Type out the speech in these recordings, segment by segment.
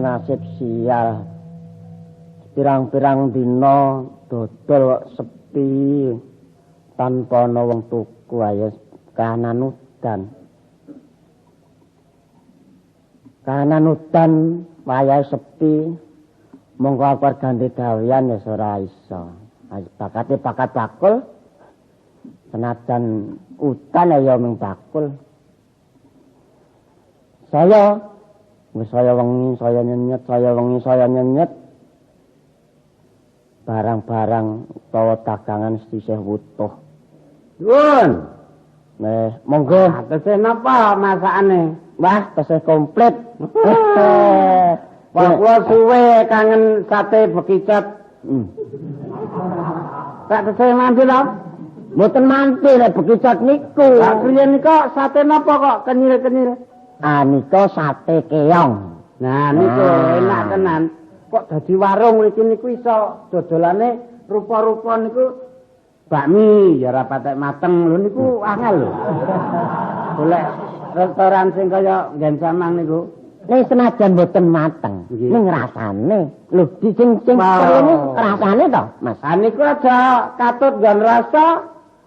nasib sial. Pirang-pirang dina dodol sepi tanpa ana wong tuku ayo kahanan udan. Kahanan udan wayahe sepi monggo aku ganti gawean ya ora iso. Bakate bakat bakul senajan udan ya mung bakul. Saya wengi, saya nyenyet, saya wengi, saya nyenyet. Barang-barang utawa dagangan isih wutuh. Nuwun. Monggo. Tesih napa masakane? Wah, tesih komplit. Wah, kula suwe kangen sate bekicot. Tak tesih mandi lho. Mboten manti nek bekicot niku. Lah riyen nika sate napa kok kenyil-kenyil? Nika sate keong. Nah, niku enak tenan. Kok dadi warung iki niku iso dodolane rupa-rupa niku bakmi ya ora patek mateng lho niku angel lho. Golek restoran sing kaya nggen samang niku. Nek senajan mboten mateng, ning rasane lho di sing ini rasane to, Mas. Niku aja katut nggon rasa.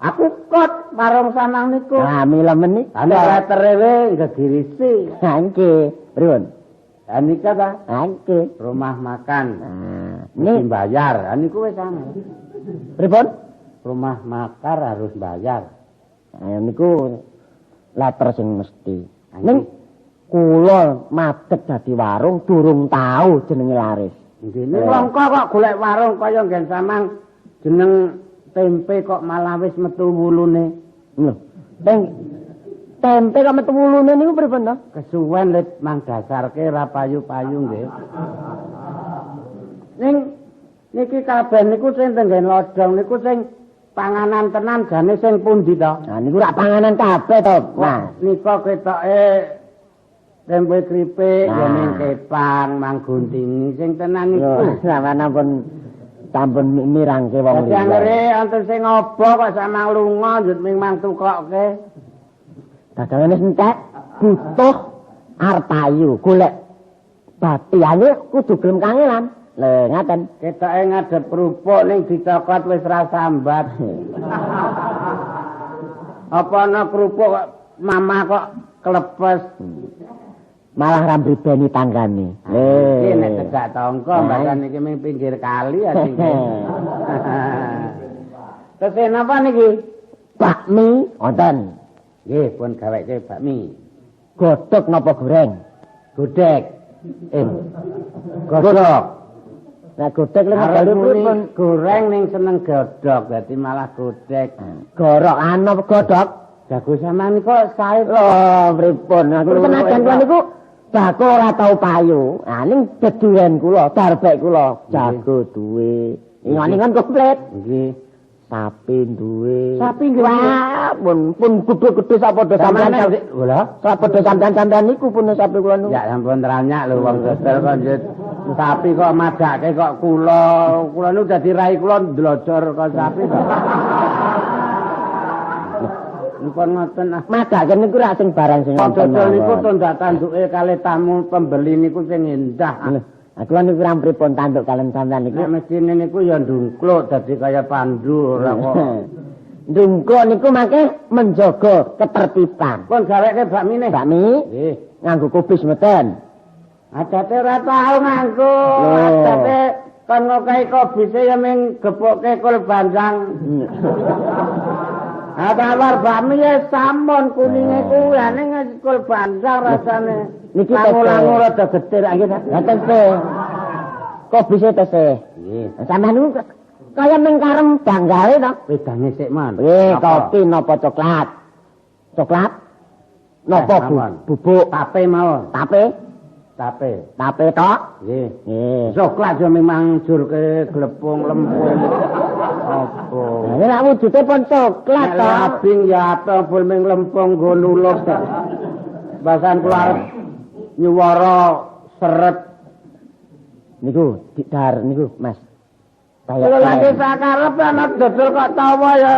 Aku kot warung samang niku. Lah mila menik. Ana terewe ngegirisi. Ha nggih, pripun? Anika ta? Nggih. Rumah makan. Nih bayar. Aniku wis ana. Pripun? Rumah makan harus bayar. Niku letter sing mesti. Ning kula madhep dadi warung durung tau jenenge laris. Nggih, langka kok golek warung kaya nggen samang jeneng tempe kok malah wis metu wulune. Lho, tempe kok metu wulune niku pripun to? Kesuwen lit mang dasarke ra payu-payu nggih. Ning niki kabeh niku sing tenggen lodong niku sing panganan tenan jane sing pundi to? Nah niku rak panganan kabeh to. Nah, nika ketoke tempe kripik yen kepang mang guntingi sing tenan niku. Sampeyan sampun mirangke wong liya. Jangere anten sing obo kok samang lunga njut ming tukokke. Dagangane entek butuh arep payu golek batiane kudu gelem kangelan. Lho ngaten. Ketoke ngadep kerupuk ning dicokot wis ra sambat. Apa ana kerupuk kok mamah kok klepes. Malah rambibeni tanggane. Iki nek tegak tangga mbakan iki ming pinggir kali ya iki. Tesih napa niki? Bakmi wonten. Nggih, pun gaweke bakmi. Godhog napa goreng? Godhog. Godhog. Nah godhog lek pun goreng ning seneng godhog dadi malah godhog. Gorok ana godhog. Jago sampean kok sae lho pripun? Aku tenajan kula niku jago ora tau payu. Ah ning deduren kula, darbek kula jago duwe. Ingon-ingon komplit. Nggih. Sapi duwe. Sapi nggih. Wah, pun gede-gede sapodo sampean. Lho, sapodo sampean niku pun sapi kula niku. Ya ampun teranyak lho wong dodol kok njut sapi kok madake kok kula niku dadi rai kula ndlojor kok sapi kok. Nipun ngoten ah. Madake niku ra sing barang sing wonten. Dodol niku tondak tanduke kalih tamu pembeli niku sing endah. Aku lan niku pripun tanduk kalian sampean niku. Nek mesine niku ya ndungkluk dadi kaya pandu ora kok. Ndungkluk niku mangke menjaga ketertiban. Pun gaweke bakmine. Bakmi? Nggih. Nganggo kubis mboten. Adate ora tau nganggo. Adate kon ngokahi kubise ya ming gepuke kul banjang. Awar bakmi ya sampun kuninge kuwi ning kul banjang rasane. Niki langu rada getir nggih. Ya tempe. Kubise tesih. Nggih. Sampeyan niku kaya ning karem banggae to. Wedane sik man. Kopi napa coklat? Coklat? Napa bubuk? Tape mawon. Tape? Tape to? Nggih. Nggih. Coklat yo memang jurke glepung lempung. Apa? Lah nek wujude pun coklat to. Abing ya apa pun ming lempung go nuluk. Basan keluar nyuwara seret niku didar niku Mas. Kaya lagi sakarep ana dodol kok tawa ya.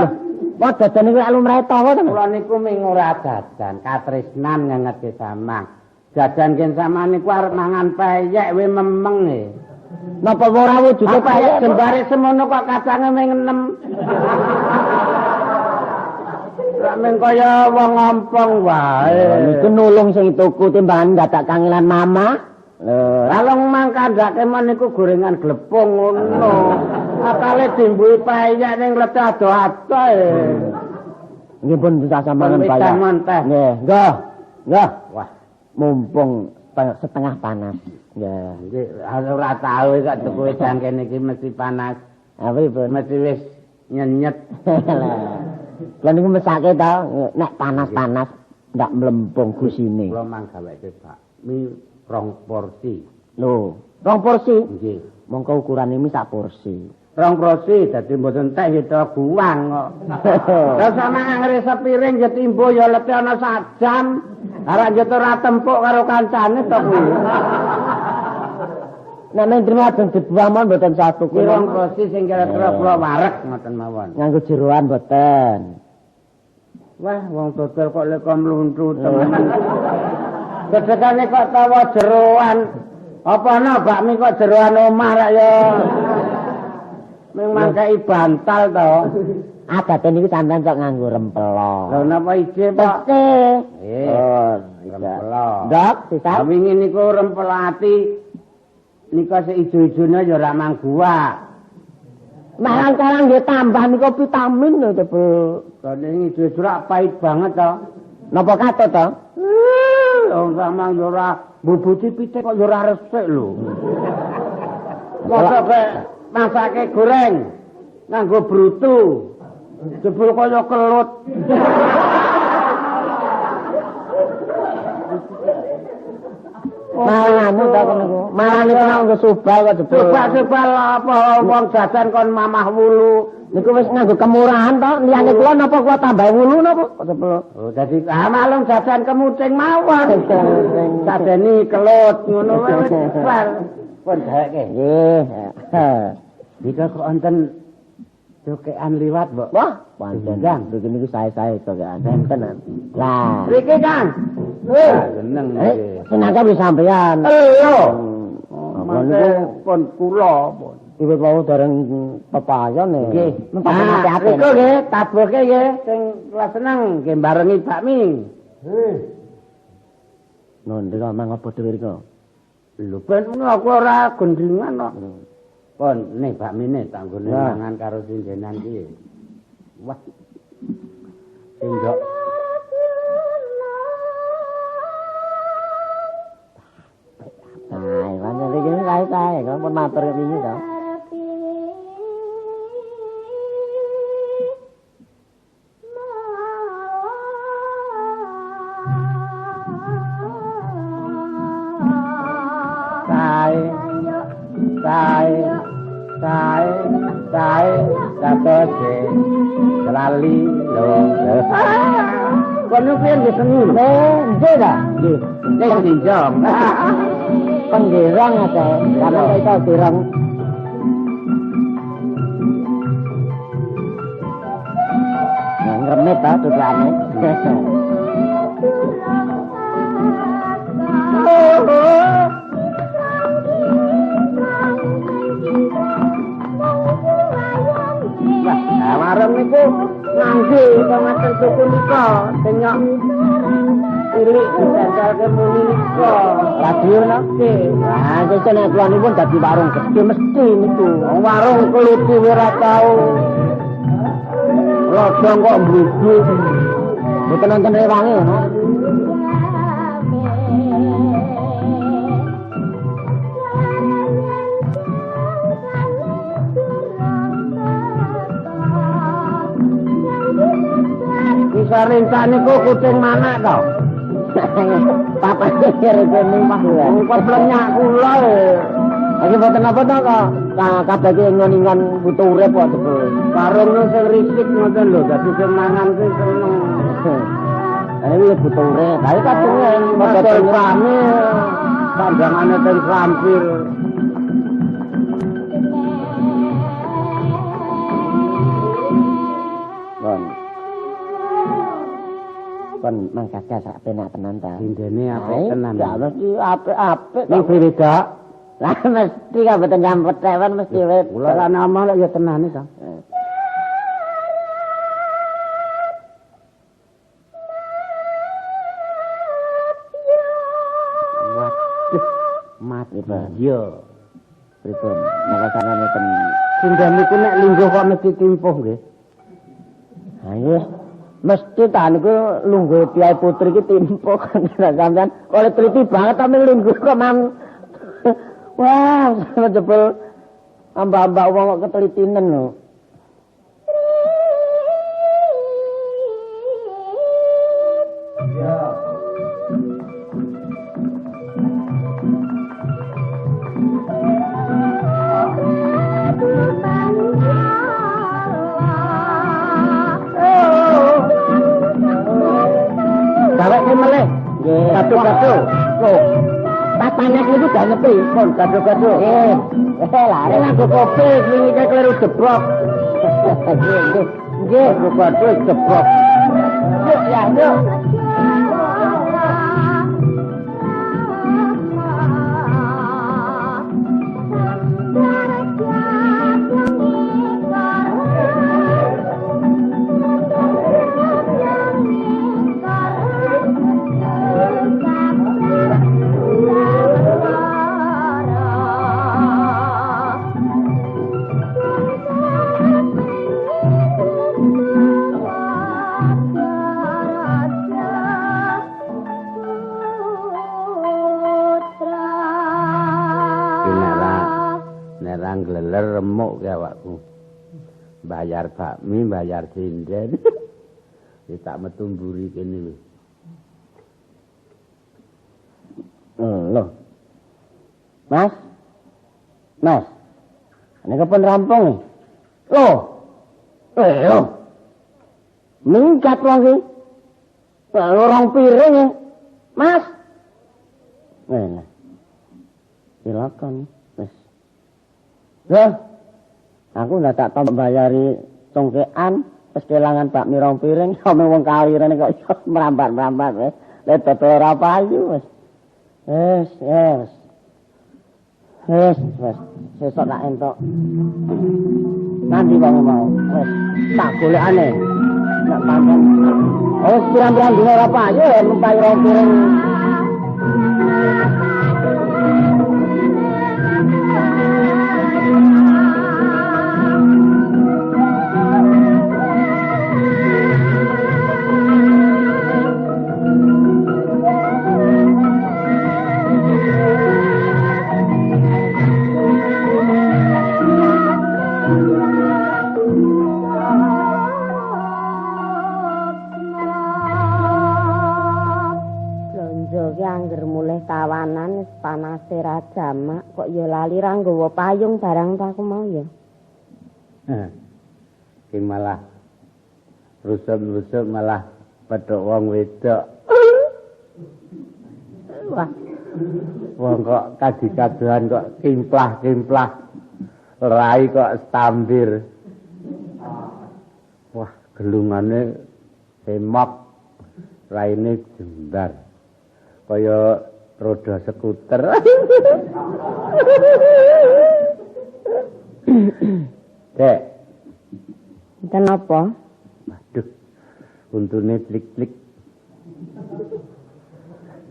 Kok dodol niku lumrahe tawa to. Kula niku ming ora dadan katresnan ngenget samang. Jajan ken samane ku arep mangan peyek we memeng e. Napa ora wujude payek jembare semono kok kacange ming 6. Lah meng kaya wong ngompong wae. Niku nulung sing tuku timbangan dadak kangelan mama. Kalau mangkandake men niku gorengan glepung ngono. Apale dimbui payek ning letih ado-ado e. Nggih pun bisa sampeyan payek. Nggih, nggih. Wah, mumpung setengah panas. Ya, nggih ora tau kok tuku wedang kene iki mesti panas. Apa ibu? Mesti wis nyenyet. Lah niku mesake ta nek panas-panas ndak mlempung gusine. Kula mang gaweke Pak. Mi 2 porsi. Lho, 2 porsi? Nggih. Mongko ukurane mi sak porsi. 2 porsi dadi mboten teh kita guwang kok. Lah sama ngres sepiring ya timbo ya letih ana sak jam. Arek nyetor ra tempuk karo kancane to kuwi. Nek men trimo ajeng dibuang mon mboten satu kuwi. 2 porsi sing kira-kira kula wareg ngoten mawon. Nganggo jeroan mboten. Wah, wong dodol kok lek mluntu temen. Gedegane kok tawa jeroan. Apa ana bakmi kok jeroan omah rak ya. Ming mangkai bantal to. Adate niku sampean kok nganggo rempelo. Lha napa ije, Pak? Oh, rempelo. Ndok, sisa. Wingi niku rempelo ati nika sik ijo-ijone ya ora mangguwa. Marang-karang nggih tambah niku vitamin lho, Tebel. Kene ijo-ijo rak pahit banget to. Napa katut to? Wong samang yo ora bubuti pitik kok yo ora resik lho. Mosok masake goreng nganggo brutu. Jebul kaya kelut. Mangan ta niku. Mangan niku nganggo subal kok jebul. Subal apa wong jajan kon mamah wulu. Niku wis nganggo kemurahan to. Liyane kula napa kula tambah wulu napa kok jebul. Oh dadi malung jajan kemucing mawon. Sadeni kelut ngono wae wis pun dheke. Nggih. Dika kok enten cokean liwat, Mbok. Wah, pancen Kang, iki niku sae-sae cokean enten. Lah, mriki Kang. Seneng iki. Senaka wis sampean. Lho. Apa niku pun kula pun. Iwit wau dereng pepayone. Nggih. Hati-hati. Niku nggih, tabuhke nggih sing kula seneng nggih barengi bakmi. Non ndek mang apa dhewe riko? Lho ben aku ora gendingan kok. Pon nih bakmine tak nggone mangan karo sindenan iki. Wah. Sindok. Nah, pancen iki sae-sae kok pun matur wingi to. Sae katose lali lho. Kono piye nggih seni? Nggih ta? Nggih. Nek dinjong. Penggerang ate, karena kita dirang. Nah, ngeremet ta tujuane. Nah, warung niku ngangge pangaten tuku nika, tenyok cilik disentelke muni nika. Radio nake. Nah, sesuk nek kula dadi warung gede mesti niku. Warung keluti ora tau. Rodong kok mbluduk. Mboten nonton rewange ngono. Bisa rencana niku kucing mana to? Papa kira kene mah lho. Kok blenyak kula. Iki mboten apa to kok. Kabeh iki ngon-ngon butuh urip kok sebel. Warung sing risik ngoten lho, dadi sing mangan kuwi seneng. Ini butuh urip. Lah kadunge model rame panjangane teng sampir. kon mangkaka sak penak tenan ta. Indene apik tenan. Ya mesti apik-apik. Ning beda. Lah mesti kan mboten nyampet tewan mesti wis. Kula nama lek ya tenane, Kang. Waduh, mati iya. Pripun? Maka sarane ten Sinten niku nek lingguh kok mesti timpuh nggih. Ha iya. Mesti ta niku lungguh Kyai Putri iki timpuh kan sampean oleh teliti banget ta lingguh kok mam. Wah, jebul ambak-ambak wong kok ketelitinen lho. Ya. Baweke meleh. Nggih. Kado-kado. Loh. Papanas niku gak ngerti. Pun kado-kado. Lah arek nganggo kopi iki kleru jebrok. Nggih. Nggih, kado jebrok. Yuk ya, yuk. Gleler remuk ke awakku. Bayar bakmi, bayar sinden. Ya tak metu mburi kene wis. Loh. Mas. Mas. Nek pun rampung. Loh. Loh. Minggat wong iki. Lorong piring. Mas. Nah. Silakan. Loh, aku ndak tak tau mbayari congkean, wis kelangan bakmi rong piring, omong wong kawirane kok iso merambat-merambat wis. Lek tetel ora payu wis. Wis. Sesuk tak entuk. Nanti wong mau. Wis, tak golekane. Nek pancen wis pirang-pirang dina ora payu, numpai rong piring. Tawanan wis panase ra jamak kok ya lali ra nggawa payung barang ta aku mau ya. Ki malah rusuk-rusuk malah pedhok wong wedok. Wah. Wong kok kaji-kaduhan kok kimplah-kimplah. Rai kok stambir. Wah, gelungane semok. Raine jembar. Kaya roda skuter. Dek. Enten apa? Waduh. Untune klik-klik.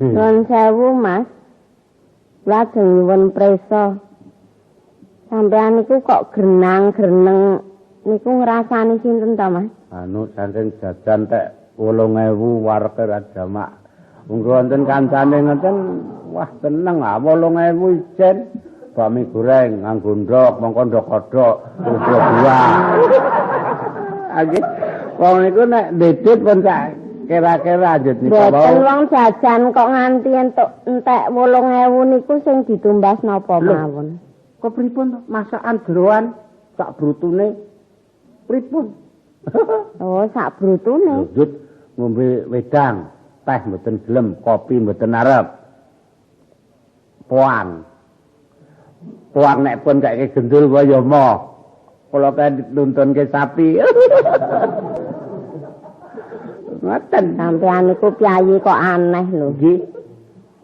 Nuwun sewu, Mas. Lajeng nyuwun prisa. Sampeyan niku kok grenang-greneng niku ngrasani sinten ta, Mas? Anu saking jajan tek 8.000 wareg ra jamak. Munggo wonten kancane ngoten, wah teneng 8.000 ijen. Bakmi goreng nganggo ndok, mongko ndok-ndok, uga buah. Agi wong niku nek ndedit pun sak kira-kira ajut niku. Mboten wong jajan kok nganti entuk entek 8.000 niku sing ditumbas napa mawon. Kok pripun masakan jeroan sak brutune pripun? Oh, sak brutune. Lanjut ngombe wedang, teh mboten gelem, kopi mboten arep. Poang nek pun kaya gendul wae ya moh. Kula kan nuntunke sapi. mboten. Sampeyan niku piyayi kok aneh lho. Nggih.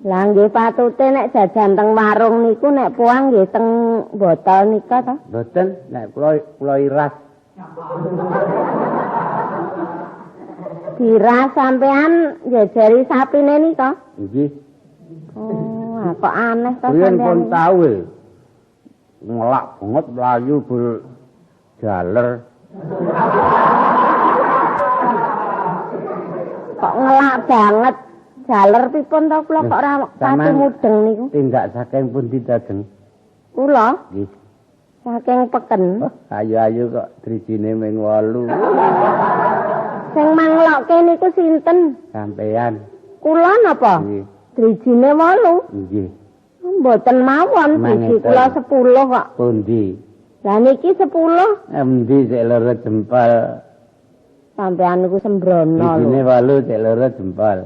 Lah nggih patute nek jajan teng warung niku nek puang nggih teng botol nika to? Mboten, nek kula iras. Diras sampean jejeri sapine nika? Nggih. Oh, kok aneh to Riyen sampean. pun tau ngelak banget mlayu bul jaler. Kok ngelak banget. Jaler pripun to kula kok ora pati mudeng niku. Tindak saking pundi dageng? Kula Nggih. saking peken. Ayu-ayu kok drijine ming 8. Sing manglokke niku sinten? Sampean. Kula napa? Nggih. Drijine 8. Nggih. Mboten mawon driji kula 10 kok. Pundi? Lah niki 10. Endi sik loro jempol. Sampean niku sembrono Drijine lho. 8 sik loro jempol.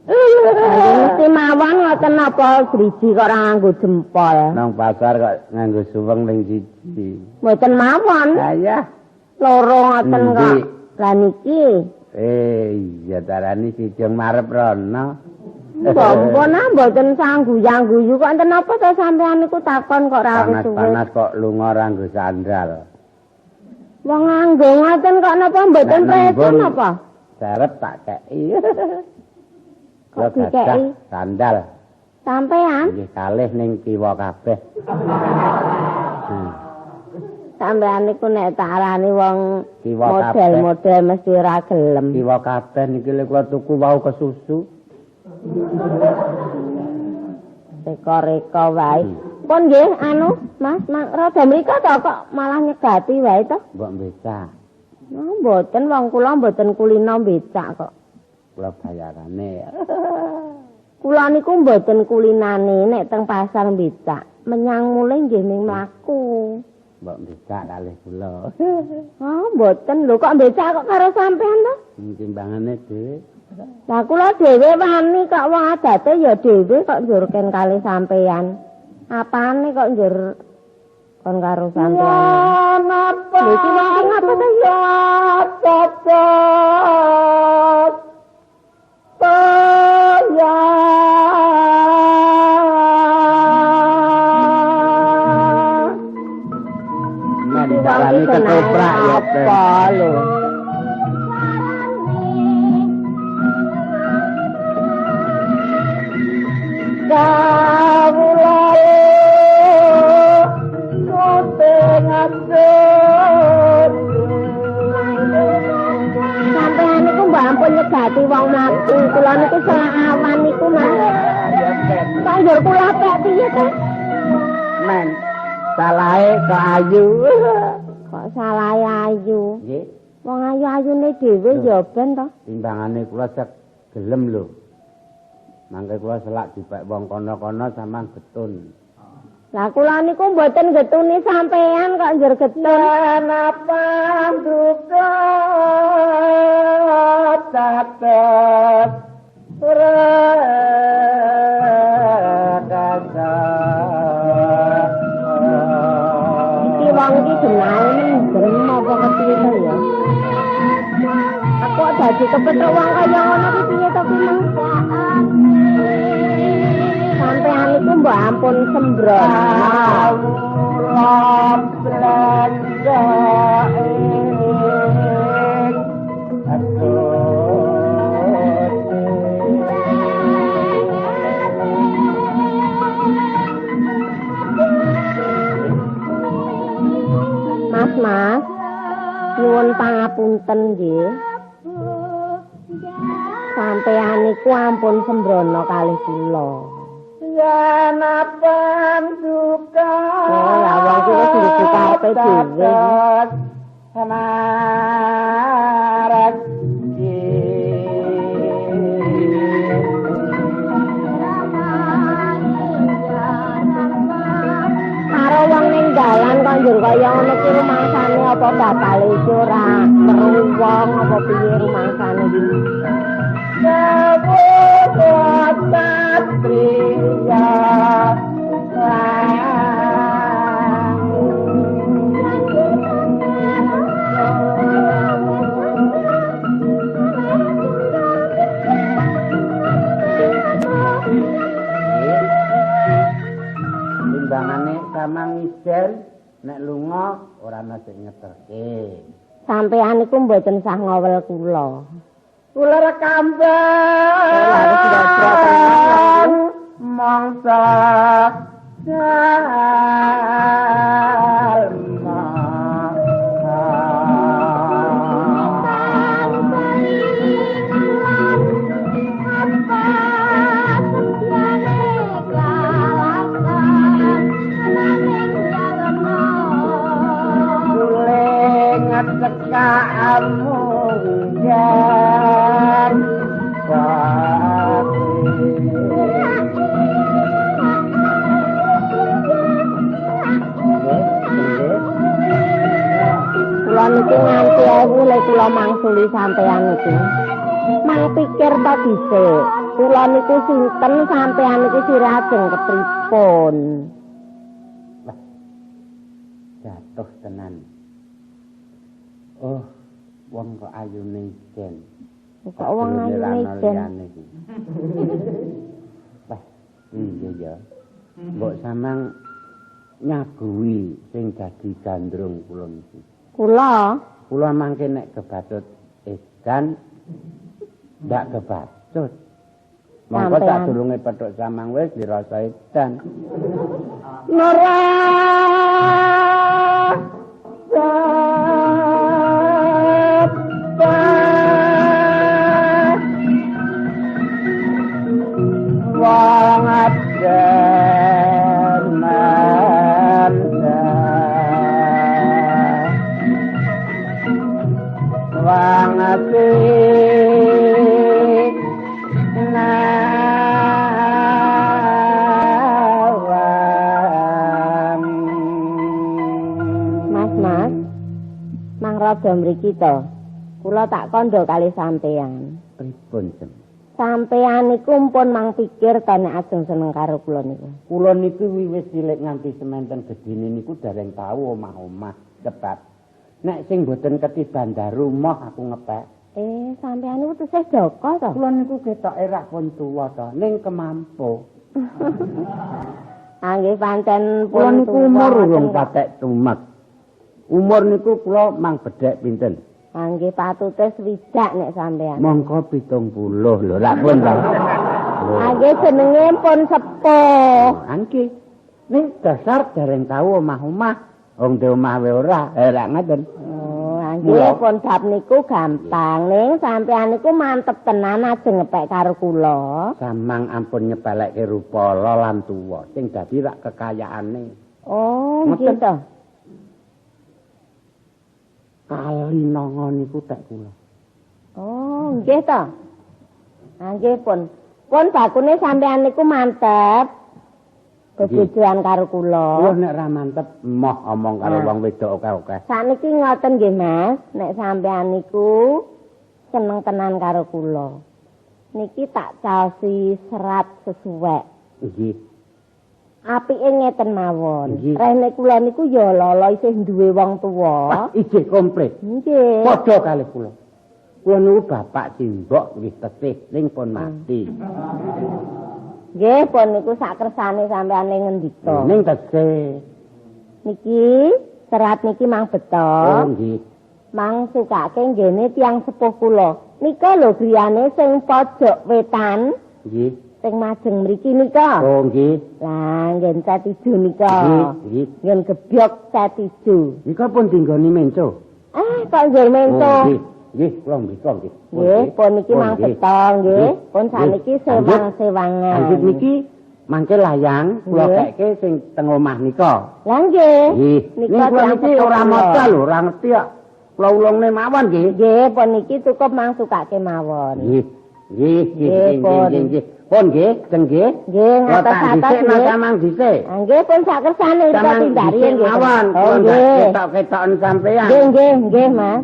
Mesti mawon ngoten napa driji kok ora nganggo jempol. Nang pasar kok nganggo suweng ning siji. Mboten mawon. Ayah. Loro ngoten kok. Endi? Lah niki Iya darani sijeng marep rono. Sampun mboten sangguyang-guyu kok enten apa to sampean niku takon kok ra suwe. Panas-panas kok lunga ora nggo sandal. Wong nganggo ngoten kok napa mboten presen apa? Sarep tak kei. Kok dikei? Sandal. Sampean? Nggih kalih ning kiwa kabeh. Sampean niku nek tak arani wong Kiwa model-model mesti ora gelem. Kiwa kabeh niki lek kula tuku wau kesusu. Reka-reka wae. Pun nggih anu, Mas, rada mriko to kok malah nyegati wae to? Mbok becak. Oh, mboten wong kula mboten kulino becak kok. Kula bayarane. Kula niku mboten kulinane nek teng pasar becak. Menyang mulih nggih ning mlaku. Mbok becak kalih kula. Oh, mboten lho kok becak kok karo sampean to? Timbangane dhewe. Lah kula dhewe wani kok wong adate ya dhewe kok njurken kali sampean. Apane kok njur kon karo sampean? Napa? Lha iki wong ngapa to ya? Cocok. Ya. Men darani ketoprak ya apa lho? Kawula kuteng atur. Sampeyan niku mbak ampun nyegati wong mlaku. Kula niku salah awan niku Mas. Banjur kula pek piye to? Men salahe kok ayu. Kok salahe ayu? Nggih. Wong ayu-ayune dhewe ya ben to. Timbangane kula sak gelem lho. Mangke kula selak dipek wong kono-kono sampean getun. Lah kula niku mboten getuni sampean kok njur getun. Napa duka tatet rekasa. Iki wong iki jenenge mendem apa kepiye to ya? Aku dadi kepethuk wong kaya ngono iki piye to ki Mang? Sampeyan niku mbok ampun sembrono. Kawula blanja Mas, nyuwun pangapunten nggih. Sampeyan niku ampun sembrono kalih kula. Ya napa duka. Oh, ya wong kuwi sing dikarepe dhewe. Samarat karo wong ning dalan kok njur kaya ngono ki rumangsane apa bakal iki ora weruh wong apa piye rumangsane iki. Satria ijen nek lunga ora ana sing ngeterke. Sampeyan niku mboten sah ngowel kula. Kula rekamban mangsa dalma. Tekamu jan kula niki nganti ewu lek kula mangsuli sampeyan niku. Mang pikir ta dhisik. Kula niku sinten sampeyan niku sirajeng kepripun? Jatuh tenan. Oh, wong kok ayune ijen. Kok wong ayune ijen. Wah, iya ya. Mbok samang nyaguhi sing dadi gandrung kula niki. Kula? Kula mangke nek kebatut edan ndak kebatut. Monggo tak durunge petuk samang wis dirasa edan. Nora. Wong aden manda wong ati nawang. Mas, mang rada mriki to. Kula tak kandha kali sampeyan. Pripun, Jem? Sampeyan niku mpun mang pikir ta nek ajeng seneng karo kula niku. Kula niku wiwit cilik nganti sementen gedine niku dereng tau omah-omah cepat. Nek sing boten ketiban rumah aku ngepek. Sampeyan niku tesih Joko to? Kula niku ketoke rak pun tuwa to, ning kemampu. Nggih pancen Kula niku umur urung patek tumek. Umur niku kula mang bedhek pinten? Nggih patute swidak nek sampeyan. Mongko 70 lho, lak pun to. Nggih jenenge pun sepuh. Nggih. Ning dasar dereng tau omah-omah. Wong de omah wae ora, lak ngoten. Nggih pun bab niku gampang ning sampeyan niku mantep tenan ajeng ngepek karo kula. Samang ampun nyepelekke rupa lan tuwa sing dadi rak kekayaane. Oh, nggih to. Kali nongo niku tek kula. Oh, nggih to. Nggih pun. Pun bakune sampeyan niku mantep. Bebujuan karo kula. Kula nek ra mantep emoh omong karo wong wedok akeh-akeh. Sakniki ngoten nggih, Mas. Nek sampeyan niku seneng tenan karo kula. Niki tak caosi serat sesuwek. Nggih. Apike ngeten mawon. Rene kula niku ya lolo isih duwe wong tuwa. Ijih komplit. Nggih. Padha kalih kula. Kula niku bapak simbok nggih tesih ning pun mati. Nggih, pun niku sak kersane sampeyan ngendika. Ning tesih. Niki serat niki mang beto. Oh nggih. Mang sukake nggene tiyang sepuh kula. Nika lho griyane sing pojok wetan. Nggih. Sing majeng mriki nika. Oh nggih. Lah ngen cat ijo nika. Nggih. Ngen gebyok cat ijo. Nika pun dinggoni menco. Kok nggih mento. Nggih. Nggih, kula mriko nggih. Nggih, pun niki mang beto nggih. Pun saniki sewang-sewangan. Lanjut niki mangke layang kula keke sing teng omah nika. Lah nggih. Nggih. Nika niki ora maca lho, ora ngerti kok. Kula ulungne mawon nggih. Nggih, pun niki cukup mang sukake mawon. Nggih. Nggih, nggih. Pun nggih, nggih. Nggih, ngatos-atos nggih. Samang dhisik. Nggih, pun sak kersane kula tindari nggih. Mawon, oh nggih. Ketok-ketoken sampean. Nggih, nggih, Mas.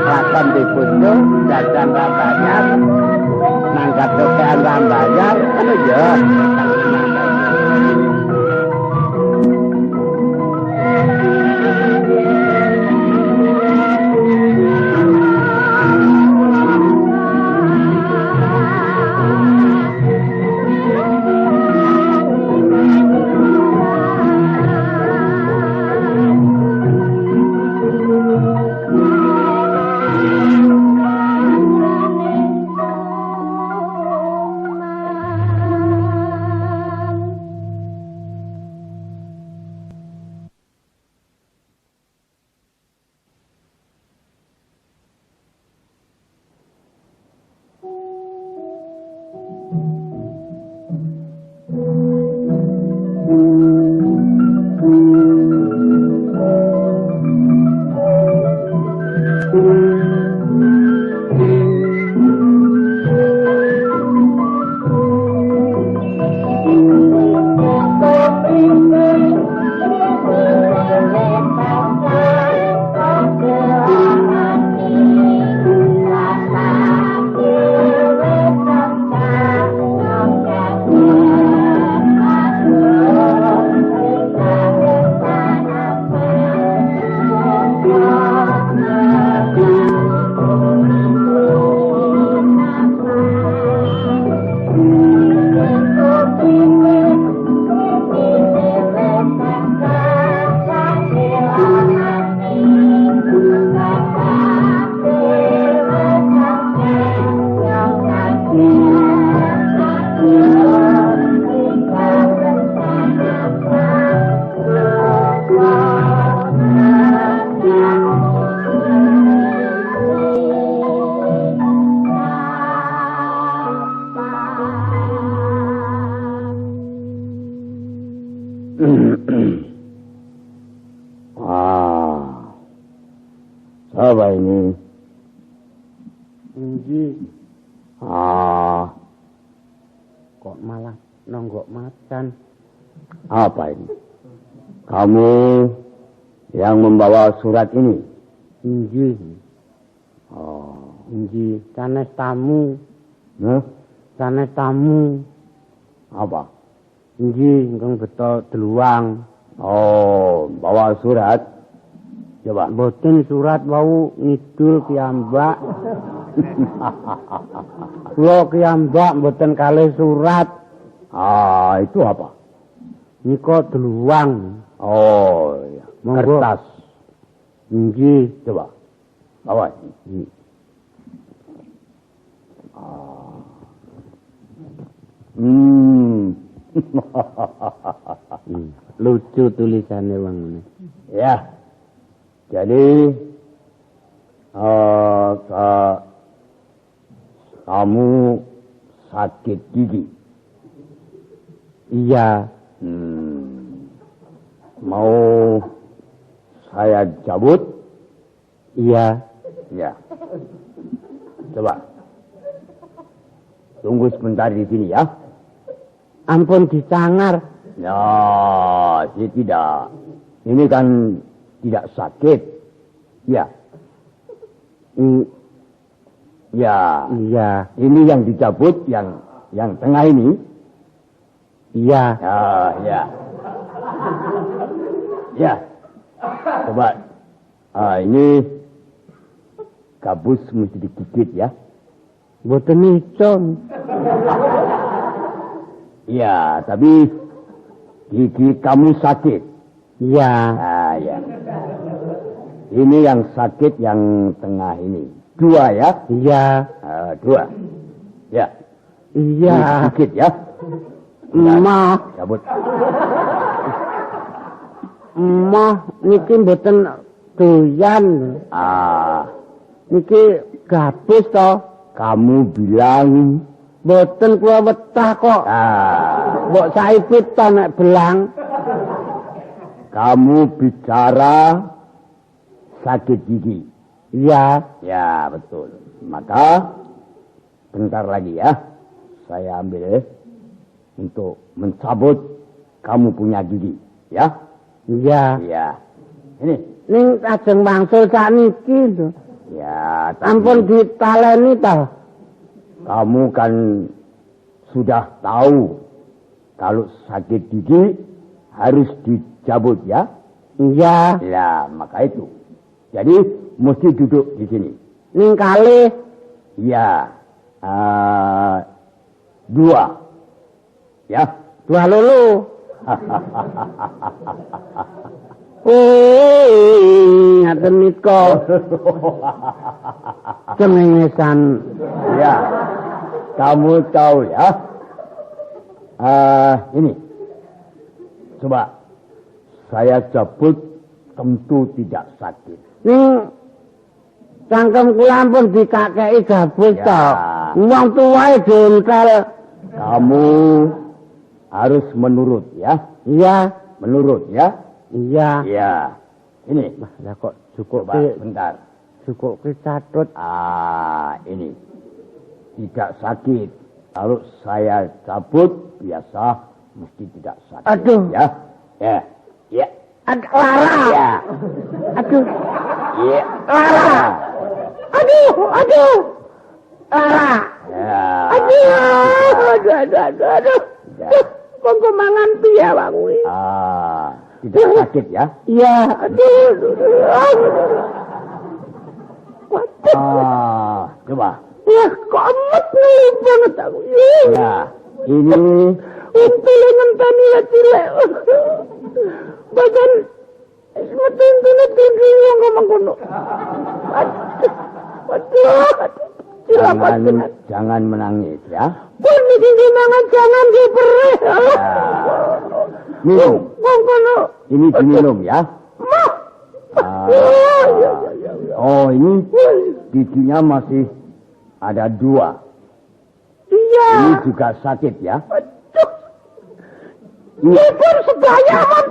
Lakon di bojo jajan ra bayar mangkat dokean ra bayar ya Apa ini? Inji. Kok malah nonggok macan? Apa ini? Kamu yang membawa surat ini? Inji. Inji, sanes tamu. Sanes tamu. Apa? Inji, engkang beto deluang. Bawa surat. Coba. Boten surat wau ngidul piyambak. Kula piyambak boten kalih surat. Itu apa? Nika deluang. Iya. Kertas. Inji, Coba. Bawa. Lucu tulisannya wong ini. Ya. Jadi kamu sakit gigi. Iya. Mau saya cabut? Iya. Ya. Coba. Tunggu sebentar di sini ya. Ampun dicangar. Ya, tidak. Ini kan tidak sakit. Ya. Ya. Iya. Ini yang dicabut, yang tengah ini. Iya. Ya. Ya. Coba. Ini gabus mesti digigit ya. Boten icon. Iya, tapi gigi kamu sakit. Iya. Ya. Ini yang sakit yang tengah ini. 2 ya? Iya. 2. Ya. Iya. Digigit ya. Emah. Cabut. Emah niki mboten doyan. Niki gabus to. Kamu bilang Boten kula wetah kok. Mbok saipit to nek belang. Kamu bicara sakit gigi. Iya. Ya, betul. Maka bentar lagi ya. Saya ambil untuk mencabut kamu punya gigi, ya? Iya. Iya. Ini. Ning ajeng mangsul sakniki lho. Ya, Ampun ditaleni ta. Kamu kan sudah tahu kalau sakit gigi harus dicabut ya? Iya. Ya, maka itu. Jadi mesti duduk di sini. Ning kalih. Iya. 2. Ya. 2 lulu. Ngaten nika. Cengengesan. Ya. Kamu tahu ya. Ini. Coba. Saya cabut tentu tidak sakit. Ning cangkem kula ampun dikakeki gabus to. Wong tuwae jentel. Kamu harus menurut ya. Iya. Menurut ya. Iya. Iya. Ini. Lah kok cukup bentar. Cukup catut. Ini. Tidak sakit. Kalau saya cabut biasa mesti tidak sakit. Aduh. Ya. Ya. Ya. Lara. Ya. Aduh. Ya. Lara. Aduh. Lara. Ya. Aduh. Monggo mangan piye wae kuwi? Tidak sakit ya? Iya, aduh. Coba. Ya, kok emet nih banget aku. Ya, ini Untile ngenteni ya cilik. Badan ngetentene tinggi wong ngomong kono. jangan menangis ya. Pun iki mangan jangan diperih. Minum. Wong kono. Ini diminum ya. Ini giginya masih ada 2. Iya. Ini juga sakit ya. Ini pun sedaya, Man.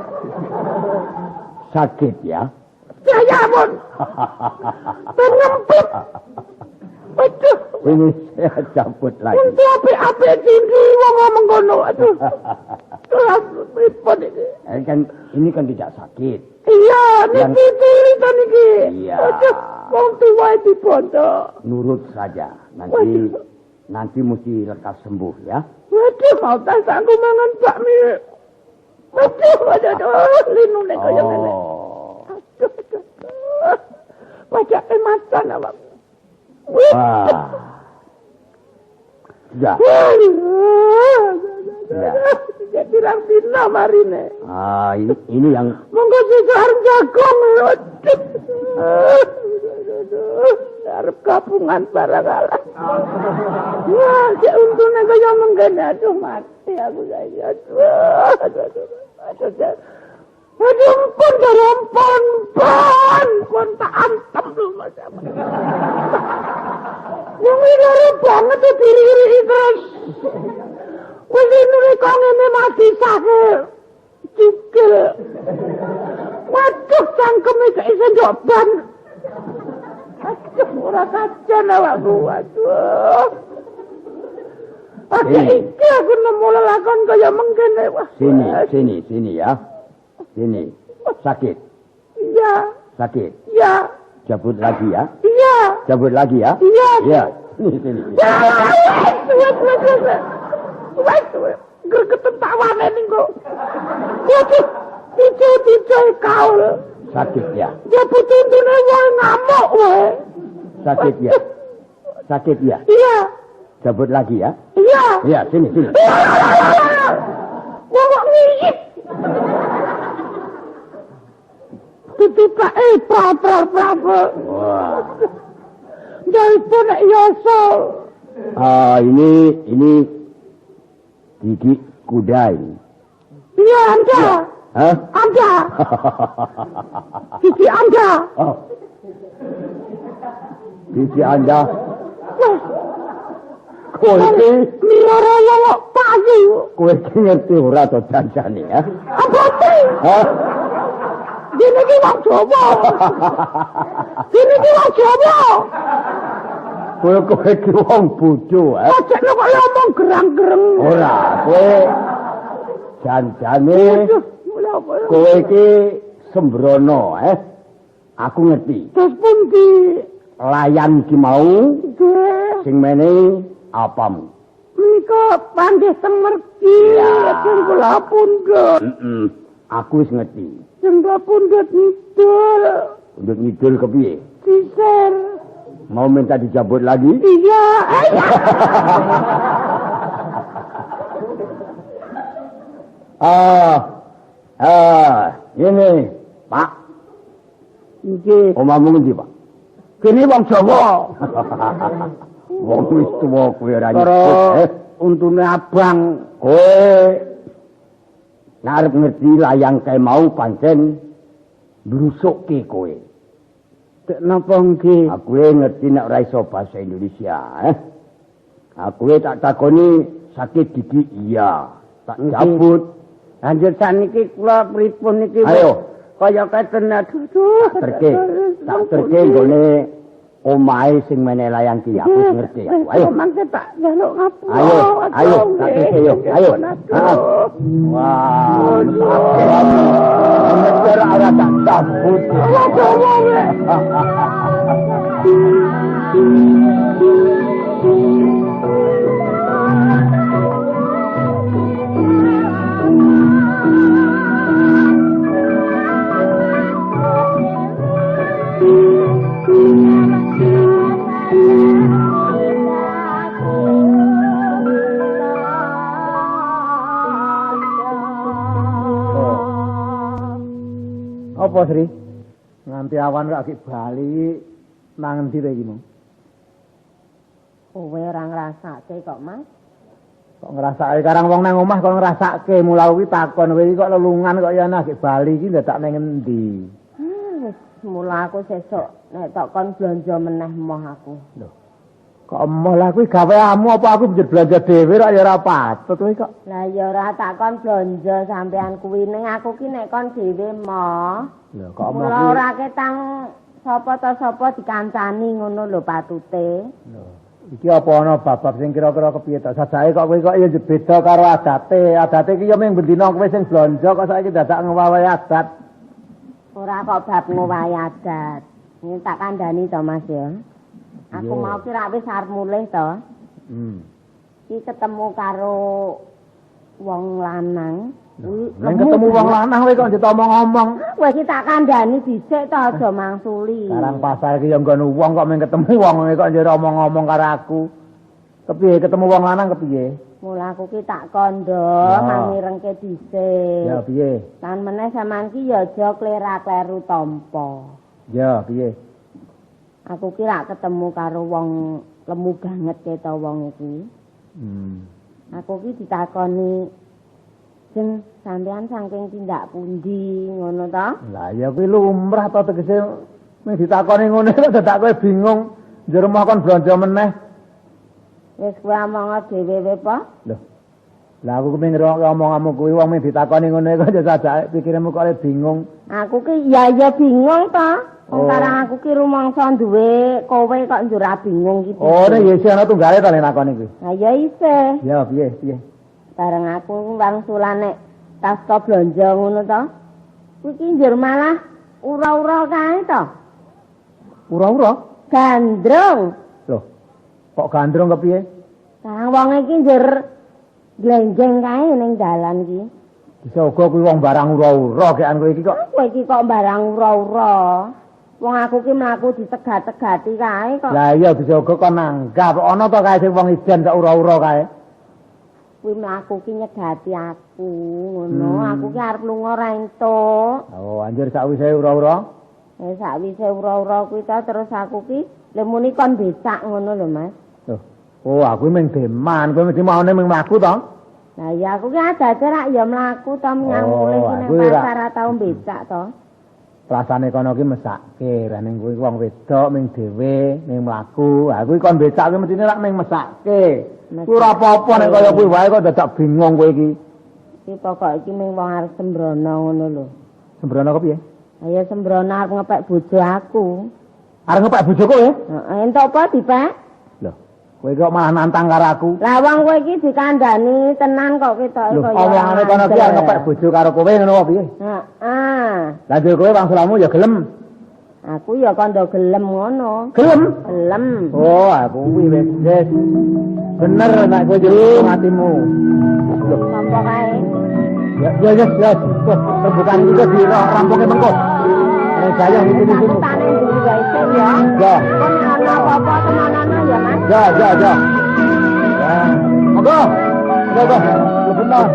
Sakit ya. saya pun. Penempit. Aduh. Ini saya cabut lagi. Untuk api-api tinggi wong ngomong kono. Aduh. Kelas repot ini. Ini kan tidak sakit. Iya, niki cerita niki. Iya. Aduh, wong tua di pondok. Nurut saja. Nanti mesti lekas sembuh ya. Waduh, mau tak sanggup mangan bakmi. Waduh, linune kaya ngene. Aduh. Wajah ematan awak. Wah. Sudah. Ya. Jadi pirang dina marine. Ini yang monggo sesar jagung. Arep kapungan barang alah. Wah, cek untune kaya menggene aduh mati aku saya. Aduh, pun darompon pun tak antem lu Mas. Yang ini banget tuh diri terus. Wis ini kok ngene mati sakit. Cikil. Waduh, cangkeme gak iso njoban. Aduh, ora kacan awakku. Aduh. Iki aku nemu lelakon kaya mengkene. Sini ya. Sini. Sakit. Iya. Sakit. Iya. Cabut lagi ya. Iya. Cabut lagi ya. Iya. Iya. Sini. Wes. Gregetan tawane ning kok. Waduh. Ticu kaul. Sakit ya. Ya putuntune wae ngamuk wae. Sakit ya. Iya. Cabut lagi ya. Iya. Iya, sini. Wong ngiyip. Ketika pra. Wah. Dari pun yoso. Ini gigi kuda ini. Iya, Anda. Hah? Anda. Gigi Anda. Oh. Gigi Anda. Kowe iki mira wong payu. Kowe iki ngerti ora to janjane ya? Apa sih? Hah? Dene iki wong Jawa. Kowe iki wong bodho, ha? Aja kok ngomong gerang-gereng. Ora, kowe janjane kowe iki sembrono, Aku ngerti. Terus pundi? Layan iki mau sing menehi apamu? Nika panggih teng mergi, sing kula pundhut. Aku wis ngerti. Sing kula pundhut ngidul. Pundhut ngidul kepiye? Sisir. Mau minta dicabut lagi? Iya. Ini, Pak. Nggih. Omahmu ngendi, Pak? Kene wong Jawa. Wong wis tuwa kowe ora nyebut. Untune abang. Kowe nek arep ngerti layang kae mau pancen brusukke kowe. Dek napa nggih? Aku ngerti nek ora iso basa Indonesia, Aku tak takoni sakit gigi iya. Tak cabut. Anjir saniki kula pripun niki? Ayo. Kaya keten aduh. Tak terke nggone omahe sing meneh layang ki aku ngerti aku. Ayo. Mangke tak njaluk ngapura. Ayo, tak terke yo. Ayo. Wah. Nek ora tak cabut. Apa Sri? Nganti awan kok iki bali nang endi iki mong? Kowe ora ngrasake kok, Mas. Kok ngrasake karang wong nang omah kok ngrasake mula kuwi takon kowe iki kok lelungan kok ya nang bali iki ndadak nang endi? Wis mula aku sesuk nek tok kon blanja meneh moh aku. Lho. Kok emoh lah kuwi gaweanmu apa aku bisa belanja dhewe ra ya ora patut kuwi kok. Lah ya ora tak kon blonjo sampean kuwi ning aku ki nek kon dhewe mo. Lho kok emoh Mula kuwi. ora ketang sapa ta sapa dikancani ngono lho patute. Lho, iki apa ana bab sing kira-kira kepiye ta? Sajake kok kowe kok ya beda karo adate. Adate iki ya mung bendina kowe sing blonjo kok saiki dadak ngewawahi adat. Ora kok bab ngowahi adat. Ini tak kandhani to Mas ya. Aku mau kira wis arep mulih to. Iki ketemu karo wong lanang. Nek ketemu wong lanang kowe kok ditomong-omong. Kowe iki tak kandhani dhisik to aja mangsuli. Karang pasar iki ya nggon wong kok mung ketemu wong kok njero omong-omong karo aku. Kepiye ketemu wong lanang kepiye? Mula aku ki tak kandha mamirengke dhisik. Ya piye? Lan meneh sampean ki ya aja klera-kleru tampa. Ya piye? Aku kira ketemu karo wong lemu banget keto wong iki. Aku ki ditakoni jeng sampean saking tindak pundi ngono to? Lah ya kuwi lumrah to tegese nek ditakoni ngono kok dadak kowe bingung njero mau kon blonjo meneh. Wis kowe omong dhewe apa? Lho. Lah aku kepengin ngomong-ngomong kuwi wong mung ditakoni ngono kok sajake pikirmu kok bingung. Aku ki ya bingung to. Sekarang aku ki rumangsa duwe kowe kok njur bingung gitu. Oh, nek ya ana tunggale to nek nakoni kuwi. Lah ya isih. Ya piye? Bareng aku wangsulan nek tas blonjo ngono to. Kuwi ki njur malah ura-ura kae to. Ura-ura? Gandrung. Loh. Kok gandrung kepiye? Lah wong iki njur glenjeng kae ning dalan iki. Bisa uga kuwi wong barang ura-ura kekan kowe iki kok. Kowe iki kok barang ura-ura. Wong aku ki mlaku ditegat-tegati kae kok. Lah iya bisa uga kon nanggap ana to kae sing wong ijen kok ura-ura kae. Kuwi mlaku ki nyegati aku ngono. Aku ki arep lunga ra entuk. Oh, anjir sakwise ura-ura. Sakwise ura-ura kuwi ta terus aku ki lha muni kon becak ngono lho Mas. Loh. Oh, aku mung deman, kowe mesti maune mung mlaku to? Lah ya aku ki adate rak ya mlaku to menyang mulih ki nang pasar tau becak to. Rasane kono ki mesake, ning kuwi wong wedok ming dhewe ning mlaku. Ha kuwi kon becak kuwi mestine rak ming mesake. Kuwi ora apa-apa nek kaya kuwi wae kok dadak bingung kowe iki. Iki pokok iki ming wong arep sembrono ngono lho. Sembrono kok piye? Ayo sembrono arep ngepek bojo aku. Arep ngepek bojoku ya? Heeh, entuk apa dipek? Loh, kowe kok malah nantang karo aku. Lah wong kowe iki dikandani tenan kok ketoke Loh, kaya. omongane kono ki arep ngepek bojo karo kowe ngono apa piye? Heeh. Lah dhewe kowe wangsulamu ya gelem. Aku ya kandha gelem ngono. Gelem? Gelem. Oh, aku kuwi wis bener nek kowe jero atimu. Loh, Sampo kae. ya. Bukan itu di rampunge mengko. Saya iki di sini. Tane dulu guys ya. Ya. Kon ana apa-apa temanana ya, Mas. Ya. Ya. Monggo. Monggo. Bener.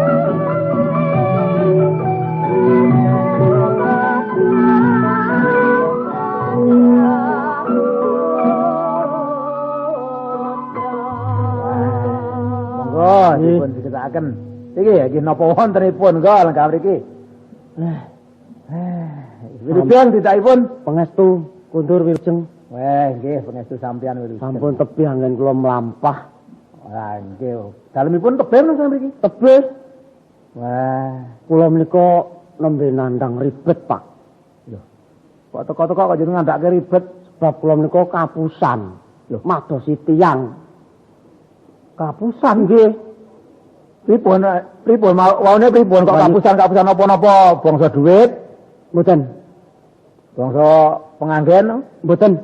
Monggo, dipun dicetaken. Iki napa wontenipun kok lengkap mriki. Wilujeng didakipun Pangestu kundur wilujeng. Wah, nggih pangestu sampeyan wilujeng. Sampun tebih anggen kula mlampah. Wah, nggih. Dalemipun tebih nang mriki. Tebih. Wah, Kula menika nembe nandang ribet, Pak. lho. Kok teko-teko kok jeneng ngandhake ribet Sebab kula menika kapusan. Lho. Madosi tiyang. kapusan nggih. Pripun waune pripun kok kapusan apa-napa bangsa dhuwit? Mboten. Bangsa penganggen? Mboten.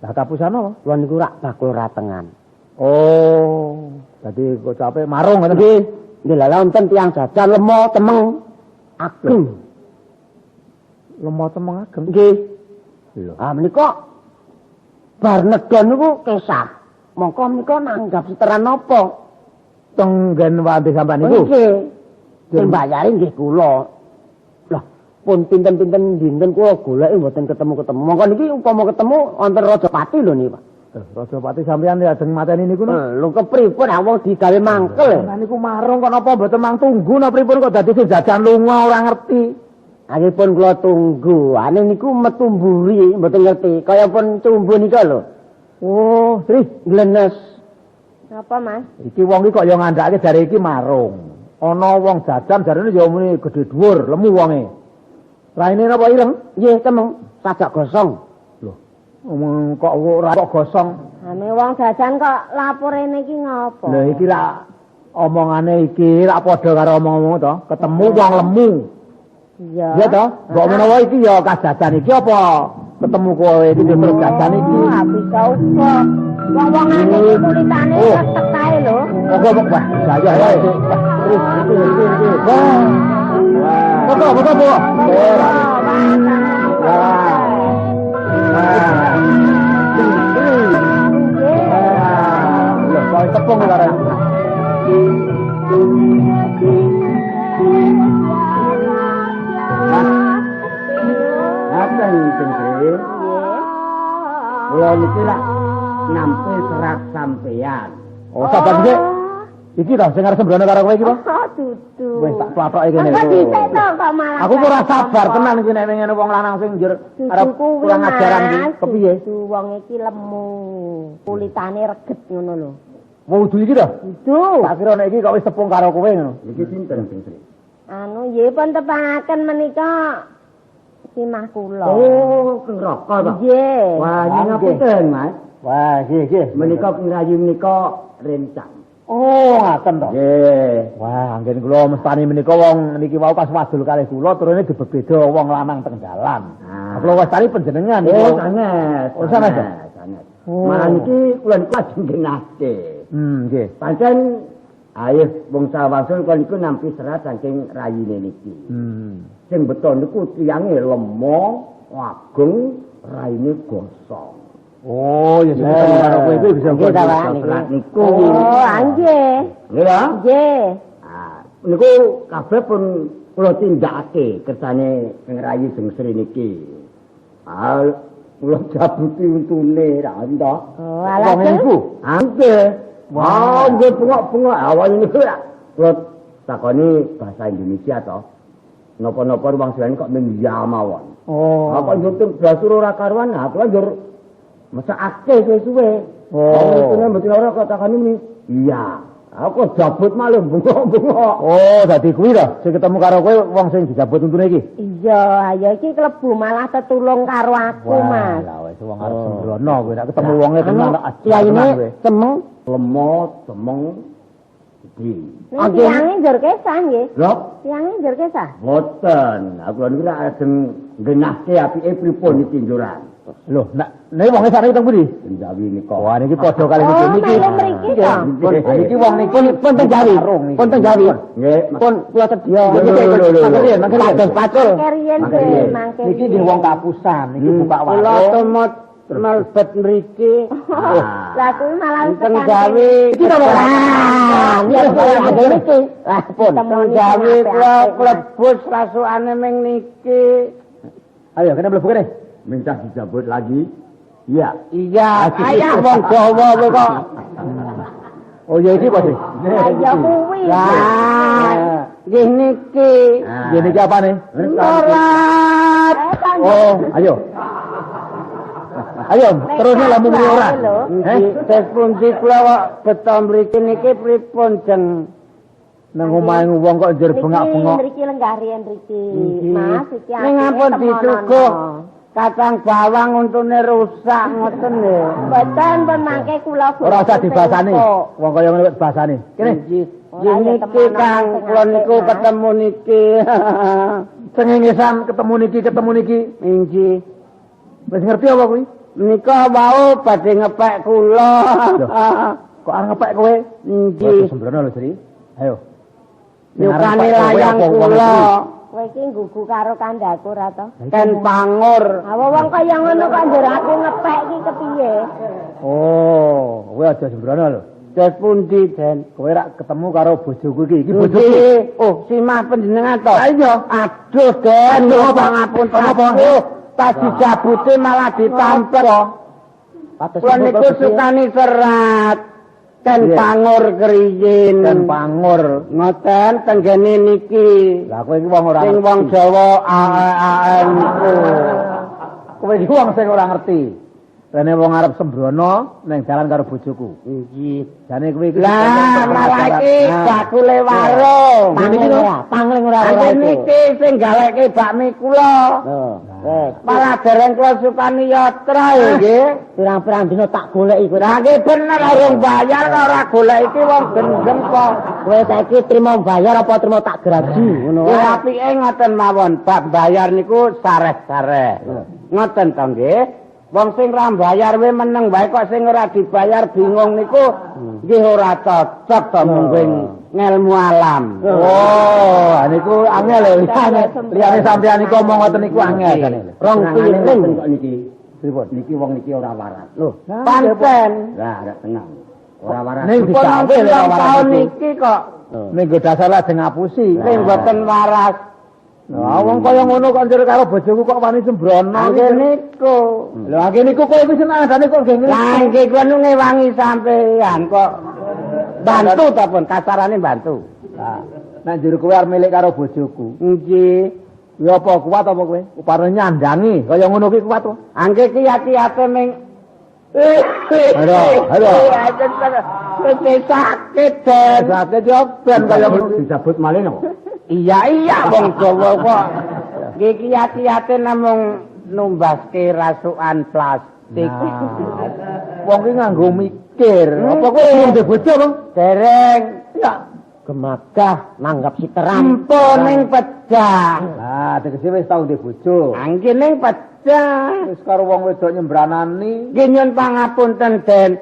Lah kapusan apa? Kula niku rak bakul ratengan. Oh, dadi kok capek marung ngoten. Nggih. Nggih lha wonten tiyang jajan lemo temeng ageng. Lemo temeng ageng. Nggih. Lho. Ah menika bar nedon niku kesah. Mongko menika nanggap seteran napa? Tenggen wandi sampean niku. Nggih. Sing bayari nggih kula. Lah, pun pinten-pinten dinten kula goleki mboten ketemu-ketemu. Mongko niki upama ketemu wonten Rajapati lho niki, Pak. Rajapati sampean ya ajeng mateni niku no. Lho kepripun awak digawe mangkel. Lah niku marung kok napa mboten mang tunggu napa pripun kok dadi sing jajan lunga ora ngerti. Anipun kula tunggu. Ane niku metu mburi mboten ngerti. Kaya pun tumbu nika lho. Oh, Sri, glenes. Apa, Mas? Iki wong iki kok ya ngandhake jare iki marung. Ana wong jajan jarene ya muni gedhe dhuwur, lemu wonge. Raine napa ireng? Nggih, temeng. Sajak gosong. Lho, omong kok ora kok gosong. Ame wong jajan kok laporene iki ngopo? Lho iki rak omongane iki rak padha karo omong-omong to, ketemu wong lemu. Iya. Iya to? Mbok menawa iki ya kajajan iki apa ketemu kowe iki terus jajan iki. Habis kau kok. Wong-wongane iki kulitane ketek kae lho. Oke, Pak. Wah, saya ya. Terus iki. Wah. Betul, Bu. Loh, kau tepung sekarang. Ngaten Sri. Kula niki lak nampi serat sampean. Oh, sabar sik. Iki to sing arep sembrono karo kowe iki, Pak. Oh, dudu. Wis tak platoke kene. Kok dhisik to kok malah. Aku ora sabar tenan iki nek ngene wong lanang sing njur arep kurang ajaran iki. Kepiye? Dudu wong iki lemu. Kulitane reget ngono lho. Wudu iki to? Dudu. Tak kira nek iki kok wis tepung karo kowe ngono. Iki sinten Sri? Anu nggih pun tepangaken menika simah kula. Oh, Kang Raka to. Nggih. Wah, ngapunten, Mas. Wah, nggih. Menika pengrayu menika rencang. Oh, ngaten to. Nggih. Wah, anggen kula mestani menika wong niki wau pas wadul kalih kula turune dibeda wong lanang teng dalan. Ah. Kula wastani panjenengan. Oh, sanget. Oh, sanget. Sanget. Oh. Malah niki kula niku lajeng genahke. Nggih. Pancen ayo wong sawasul kula niku nampi serat saking rayine niki. Sing betul niku tiyange lemo, ageng, raine gosong. Oh, ya sampeyan karo kowe iki bisa Nggih, ta, Pak, niku. Oh, nggih. Nggih ya? Nggih. Ah, niku kabeh pun kula tindakake kersane ngrayi sing Sri niki. Ah, kula jabuti untune ra ento. Oh, alah. niku. Nggih. Wah, nggih bengok-bengok awal niku ya. Kula takoni bahasa Indonesia to. Napa-napa wong Jawa kok mung ya mawon. Oh. Apa njur blasur ora karuan, aku njur mesakake suwe-suwe. Oh. Kene mboten ora kok takoni muni. Iya. Aku jabut malah bengok-bengok. Oh, dadi kuwi to sing ketemu karo kowe wong sing dijabut untune iki. Iya, ya iki klebu malah tetulung karo aku, Mas. Lah wis wong arep sembrono kowe nek ketemu wonge tenan tak Kiyaine temeng. Lemot, temeng. Iki. Nek tiyange njur kesah nggih. Lho, Tiyange njur kesah. boten. Aku niku lak ajeng genahke apike pripun iki njuran. Lho, nek wonge sakniki teng pundi? Penjawi nika. Wah, niki padha kali Oh, niki. melu mriki to. Niki wong niki pun teng Jawi. Pun teng Jawi. Nggih, Pun kula sedia. Mangke pacul. Keriyen Mangke. nggih, mangke. Niki nggih wong kapusan, niki buka Kula warung. temot melbet mriki. Lah kuwi malah Teng Jawi. Iki to, Pak. Iya, ada niki. Lah, pun. Teng Jawi kula klebus rasukane ming niki. Ayo, kene mlebu kene. Minta dijabut lagi. Iya. Iya, Ayah wong Jawa kowe kok. Oh, ya iki apa sih? ya kuwi. Lah, nggih niki. Nggih niki apane? Rat. Oh, ayo. Ayo, terusnya lampu muni ora. Tes pundi kula kok beto mriki niki pripun jeng? Nang omahe wong kok njur bengak-bengok. Mriki lenggah riyen mriki. Mas, iki Ning ampun ditukuh. Kacang bawang untune rusak ngoten lho. Mboten pun mangke kula Ora usah dibasani. Wong kaya ngene kok basani. Kene. Niki Kang, kula niku ketemu niki. Cengengesan ketemu niki. Inji. Wis ngerti apa kuwi? Nika wau badhe ngepek kula. Kok arep ngepek kowe? Inji. Sembrono lho, Sri. Ayo. Nyukani layang kula. Kowe iki nggugu karo kandhaku ra to? Ken pangur. Apa wong kaya ngono kok njur aku ngepek iki kepiye? Oh, kowe aja sembrono lho. Tes pundi Den? Kowe rak ketemu karo bojoku iki. Iki bojoku. Bojoku. Oh, simah panjenengan to. Iya. Aduh, Den, pangapunten apa? Pas dijabuti malah ditampek. Kula niku sukani serat. Ken pangur kriyin. Ken pangur. Ngoten tenggene niki. Lah kowe iki wong ora Sing wong Jawa AEAN niku. Kowe iki wong sing ora ngerti. Rene wong arep sembrono ning dalan karo bojoku. Nggih. Jane kuwi Lah, malah iki bakule warung. Pangling ora niki sing galeke bakmi kula. Malah dereng kula supani yatra nggih. Pirang-pirang dina tak goleki kowe. Lah nggih bener urung bayar kok ora golek iki wong gendeng kok. Kowe saiki trimo bayar apa trimo tak graji ngono wae. Ya apike ngoten mawon, bab bayar niku sareh-sareh. Ngoten to nggih. Wong sing ra bayar we meneng wae kok sing ora dibayar bingung niku nggih ora cocok to mungkin ngelmu alam. Oh, niku angel liyane sampeyan niku omong ngoten niku angel jane. Rong piling kok niki. Pripun? Niki wong niki ora waras. Loh, pancen. Lah, ora tenang. Ora waras. Ning Dipun tahun niki kok ning go dasar lajeng ngapusi. sing boten waras. Lah wong kaya ngono kok njur karo bojoku kok wani sembrono. Nggih niku. Lah nggih niku kowe wis senadane kok nggih ngene. Lah nggih kono ngewangi sampean kok. Bantu ta pun kasarane bantu. Lah nek njur kowe arep milik karo bojoku. Nggih. Ya apa kuat apa kowe? Upare nyandangi kaya ngono ki kuat to. Angge ki ati-ati ning Halo. Sakit den. Sakit yo ben kaya ngono disebut malih no. Iya wong Jawa kok. Nggih ki ati-ati namung numbaske rasukan plastik. Wong ki nganggo mikir. Apa kowe belum duwe bojo, Bang? Dereng. Ya. Gemagah nanggap si teram. Empun ning pecah. Lah tegese wis tau duwe bojo. Angge ning pecah. Wis karo wong wedok nyembranani. Nggih nyun pangapunten Den.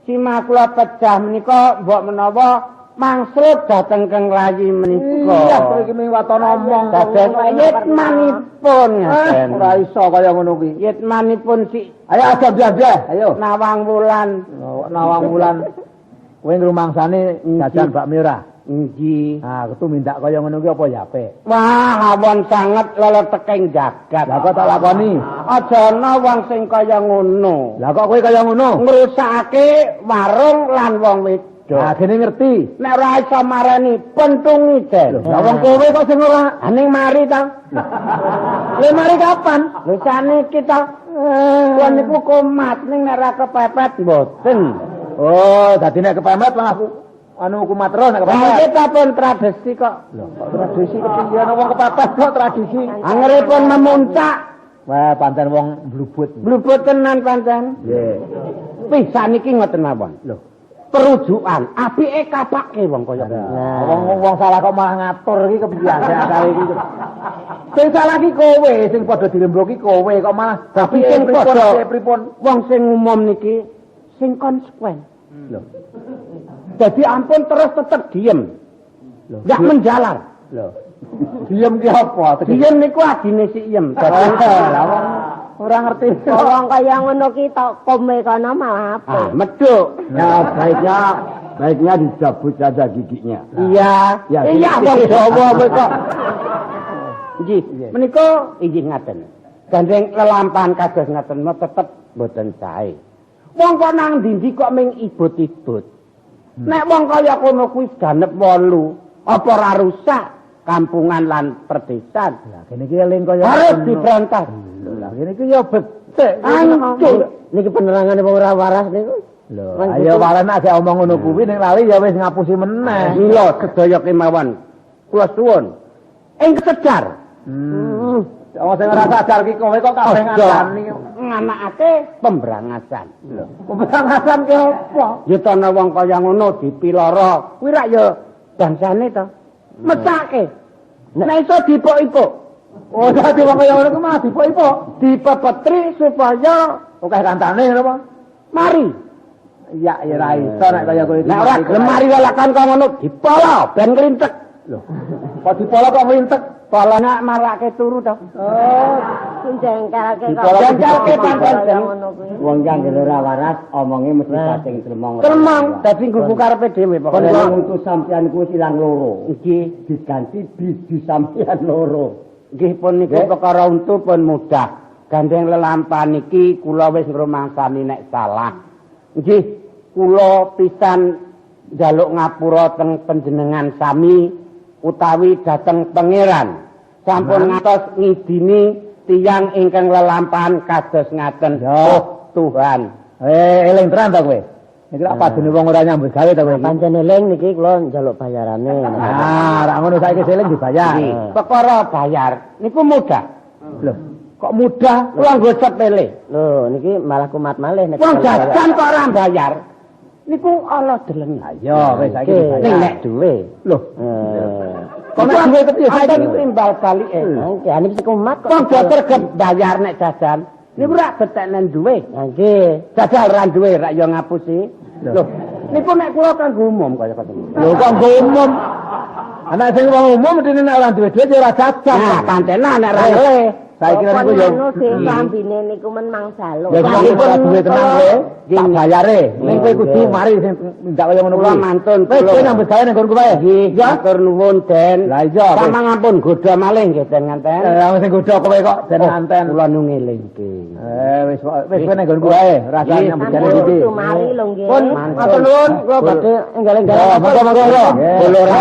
Sima kula pecah menika mbok menawa mangsrut dhateng Kang Rayi menika. Iya, kowe iki ming watana omong. Dados yitmanipun ngaten. Ora iso kaya ngono kuwi. Yitmanipun si Ayo aja bleh. Ayo. Nawang Wulan. Nawang Wulan. Kowe ngrumangsane jajan bakmi ora? Nggih. Ah, ketu mindak kaya ngono ki apa ya apik. Wah, awon sanget leleteking jagat. Lah kok tak lakoni? Aja ana wong sing kaya ngono. Lah kok kowe kaya ngono? Ngrusakake warung lan wong wedok. Nah, gene ngerti. Nek ora iso marani pentungi Den. Lah wong kowe kok sing ora Aning mari ta? le mari kapan? Lho saniki ta. Kuwi niku komat ning nek ora kepepet mboten. Oh, dadi nek kepemet lah aku anu kumat terus nek Lah kepemet. kita pun tradisi kok. Tradisi kepiye ana wong kepepet kok tradisi. Angeripun memuncak. Wah, pancen wong blubut. Blubut tenan pancen. Nggih. Pisan iki ngoten mawon. Lho, Perujukan, apike kapake wong kaya ngono. wong salah kok malah ngatur iki kepiye asale iki. Sing salah ki kowe, sing padha dirembroki kowe kok malah Tapi sing padha pripun? wong sing umum niki sing konsekuen. Lho. Jadi ampun terus tetep diem. Enggak menjalar. Lho. Diem ki apa? Diem niku adine si Iem. Lah wong ora ngerti. Wong kaya ngono ki tok kome kono malah apa? Meduk. Ya baiknya dicabut saja giginya. Iya. Ya, Iya wong Jawa kowe kok. Nggih, Iya. menika inggih ngaten. Gandeng lelampahan kados ngaten mau tetep mboten sae. Wong kok nang ndi kok ming ibut-ibut. Nek wong kaya kono kuwi ganep 8, apa ora rusak kampungan lan perdesan. Lah kene iki eling kaya Harus diberantas. Lah kene iki ya becik. Angke. Niki penerangane wong ora waras niku. Lho, ayo walen nek omong ngono kuwi ning lali ya wis ngapusi meneh. Mila sedaya kemawon. Kula suwun. Ing kesejar. Wong sing ora sadar ki kowe kok kabeh ngandani. Nganakake pembrangasan. Pemberangasan ki apa? Ya ana wong kaya ngono dipiloro. Kuwi rak ya bangsane to. Mesake. Nek iso dipok-ipok. Oh, dadi wong kaya ngono ku mah dipok-ipok. Dipepetri supaya Oke kancane ngono apa? mari. Iya, ya ra iso nek kaya kowe iki. Nek ora gelem mari welakan kaya ngono dipolo ben klintek. Lho. Kok dipolo kok nglintek? Polanya marake turu to. Oh, Jengkelke Jengkelke pancen. ngono kuwi. Wong kang ora waras omonge mesti pating tremong. Tremong dadi nggugu karepe dhewe Kon pokoke. ngutus sampeyan kuwi silang loro. Nggih. Diganti bis sampeyan loro. Nggih pun niku perkara untu pun mudah. Gandeng lelampahan niki kula wis ngrumangsani nek salah. Nggih, kula pisan njaluk ngapura teng panjenengan sami utawi dhateng pangeran. Sampun ngantos ngidini tiyang ingkang lelampahan kados ngaten. Oh, Tuhan. Eling tenan ta kowe? Iki lak padune wong ora nyambut gawe ta kowe iki. Pancen eling niki kula njaluk bayarane. Ah, ra ngono saiki eling dibayar. Perkara bayar niku mudah. Lho, kok mudah? Kula nggo sepele. Lho, niki malah kumat malih nek. Wong jajan kok ora bayar. Niku ala deleng. Ayo wis saiki Ning nek duwe. Lho. Kok nek duwe kepiye saiki timbal balike. Nggih, ane sing kumat kok. Wong boter bayar nek jajan. Niku rak beteknen duwe. Nggih. Jajal ra duwe rak yo ngapusi. Lho, niku nek kula kanggo umum kaya ngoten. Lho kok nggo umum. Anak sing wong umum mesti nek ora duwe dhuwit ya ora jajan. Nah, pantenan nek ra oleh. Saiki niku yo. Kono sing sambine niku men mangsalo. Ya iki ora duwe tenang kowe. Tak bayare. Ning kowe kudu mari sing ndak kaya ngono Kula kuwi. mantun. Wis kowe nyambut gawe ning nggonku wae. Nggih, matur nuwun Den. Lah iya. Sama ngampun godha malih nggih Den nganten. Wong sing godha kowe kok den nganten. Kula nu ngelingke. Wis kowe ning nggonku wae. Rasa nyambut gawe iki. Mari lho nggih. Pun matur nuwun kula badhe enggal-enggal. Monggo-monggo. Kula ora